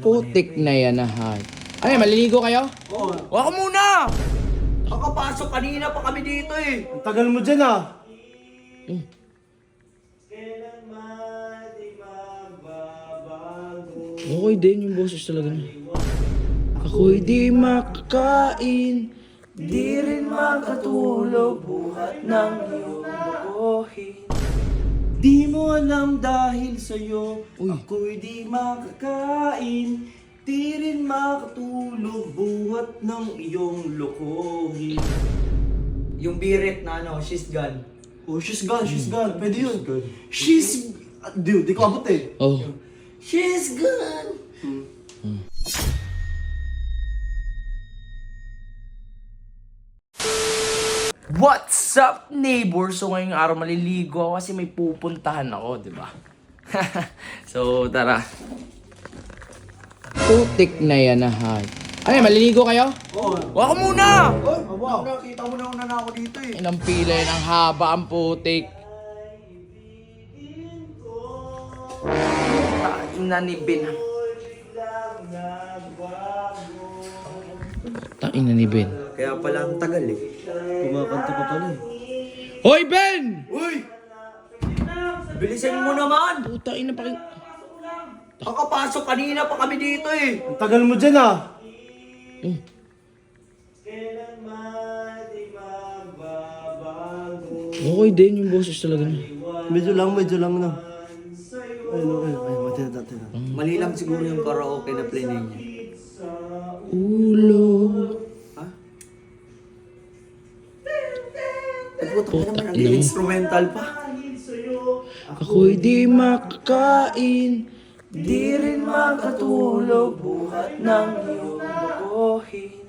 Putik na yan na hay. Ano, maliligo kayo? Oo. Huwag ko muna! Kakapasok kanina pa kami dito eh. Ang tagal mo dyan ah. Okay din yung boses talaga niya. Ako'y di makakain, di rin makatulog, buhat ng iyong lokohin. Di mo alam dahil sa'yo, Uy. ako'y di makakain, di rin makatulog, buhat ng iyong lokohin. Yung birit na ano, she's gone. Oh, she's gone, she's gone. Pwede yun. She's... Dude, di ko abot eh. Oh. She's gone. What's up, neighbor? So ngayong araw maliligo ako kasi may pupuntahan ako, di ba? So tara. Putik na yan na hay. Ano, maliligo kayo? Oo. Huwag ko muna! Oy, wow. Nakita mo na ako dito eh. Inang pila yan, ang haba ang putik. Ina ni Ben. Ina ni Ben. Kaya pala ang tagal eh. Kumakanta pa pala eh. Hoy, Ben! Uy! Bilisan mo naman! Puta, ina pa rin. Kakapasok kanina pa kami dito eh. Ang tagal mo dyan ah. Okay din yung boses talaga niya. Medyo lang na. Ayun, mati na. Mali lang siguro yung karaoke na play niya. Ulo. Ha? Ang instrumental pa. Ako'y di makakain, di rin makatulog, buhat ng iyong lokohin.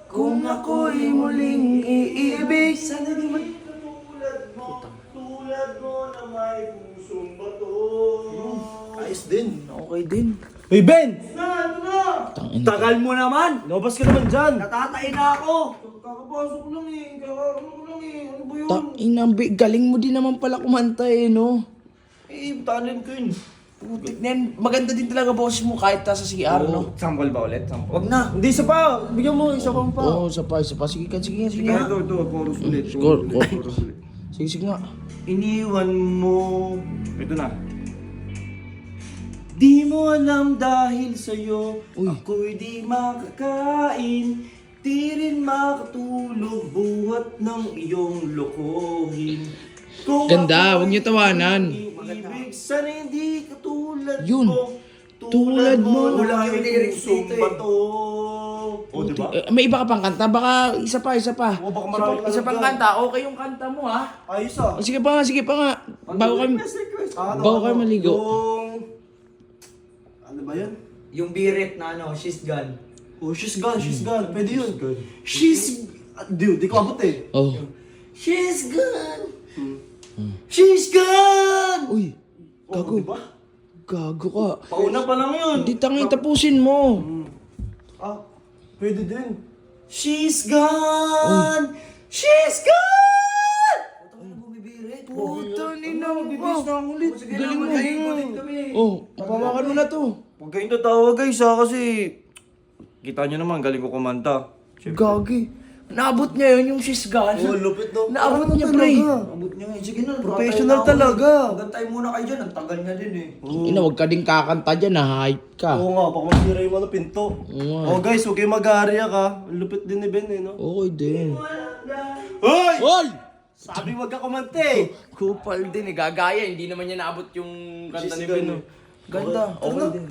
Kung ako'y muling iibig, sana di man... Ayos din. Okay din. Hey Ben! Tangin. Tagal mo naman! Lumabas ka naman dyan! Natatay na ako. Kakapasok lang eh. Ano ba yun? Tangin, galing mo din naman pala kumanta eh, no? Eh, talent ko yun. Putik na yan. Maganda din talaga boses mo kahit nasa CR, no? Sample ba ulit? Sample. Wag na. Hindi, isa pa. Bigyan mo, isa pa pa. Oo, isa pa. Sige ka. Ito, chorus ulit. Score. Chorus ulit. Sige nga. Iniwan mo. Ito na. Di mo alam dahil sa'yo, Uy. ako'y di makakain, di rin makatulog, buhat ng iyong lokohin. Kung Ganda, ako'y huwag niyo tawanan. Ibig sana hindi katulad Yun. mo. Tulad mo. Wala yung lyrics dito eh. bato. O, di ba? May iba ka pang kanta? Baka isa pa. O, baka marami Isa pang talaga. kanta. Okay yung kanta mo, ha? Ayos ah. Sige pa nga. Bago kayo, bago kayo maligo. Yung... Ano ba yan? Yung birit na ano, she's gone. Oh, she's gone. Pwede yun. She's... Dude, di ko abot eh. Oh. She's gone. She's gone! Uy, Oh, gago. di ba? Gago ka. Pauna pa lang yun. Hindi tangin, tapusin mo. Ah, pwede din. She's gone! She's gone! Puta, ninang Bibis na ang ulit. Galing mo. Ulit kami. Oh, papawakan mo na to. Huwag kayong tatawa guys ha kasi kita nyo naman galing ko kumanta. Gagi. Naabot niya yun yung she's gone. Oh, lupit no. Naabot Ano niya, talaga? pre. Abot niya eh. Sige na. Professional tatay na ako. talaga. Magantay muna kayo dyan. Ang tagal niya din eh. Ina, wag ka din kakanta dyan, na-hype ka. Oo nga, baka masira yung ano, pinto. Oo nga. Oh guys, huwag kayong mag-aarya ka. Ang lupit din ni Ben eh, no? Okay din. Hoy! Hoy! Sabi wag ka kumante eh. Kupal din eh, gagaya. Hindi naman niya naabot yung kanta ni She's gone, Ben. eh. Ganda. Okay Ano? din.